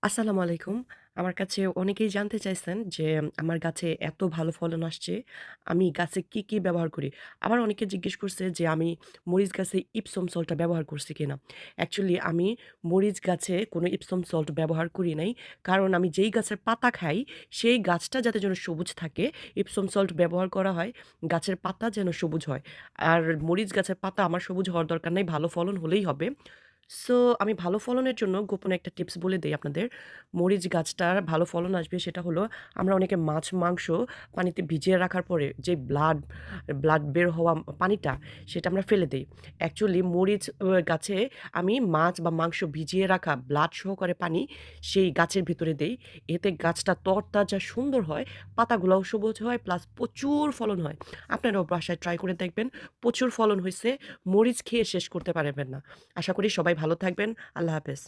আসসালামু আলাইকুম। আমার কাছে অনেকেই জানতে চাইছেন যে আমার গাছে এত ভালো ফলন আসছে, আমি গাছে কি ব্যবহার করি? আবার অনেকে জিজ্ঞেস করছে যে আমি মরিচ গাছে ইপসম সল্টটা ব্যবহার করছি কিনা? অ্যাকচুয়ালি আমি মরিচ গাছে কোনো ইপসম সল্ট ব্যবহার করি নাই। কারণ আমি যেই গাছের পাতা খাই, সেই গাছটা যাতে যেন সবুজ থাকে, ইপসম সল্ট ব্যবহার করা হয়, গাছের পাতা যেন সবুজ হয়। আর মরিচ গাছের পাতা আমার সবুজ হওয়ার দরকার নাই, ভালো ফলন হলেই হবে। সো আমি ভালো ফলনের জন্য গোপনে একটা টিপস বলে দেই আপনাদের। মরিচ গাছটার ভালো ফলন আসবে সেটা হলো আমরা অনেকে মাছ, মাংস পানিতে ভিজিয়ে রাখার পরে যে ব্লাড বের হওয়া পানিটা সেটা আমরা ফেলে দেই। অ্যাকচুয়ালি মরিচ গাছে আমি মাছ বা মাংস ভিজিয়ে রাখা ব্লাড সহকারে পানি সেই গাছের ভিতরে দেই। এতে গাছটা তরতাজা সুন্দর হয়, পাতাগুলাও সবুজ হয় প্লাস প্রচুর ফলন হয়। আপনারাও বাসায় ট্রাই করে দেখবেন। প্রচুর ফলন হইছে। মরিচ খেয়ে শেষ করতে পারবেন না। আশা করি সবাই ভালো থাকবেন। আল্লাহ হাফেজ।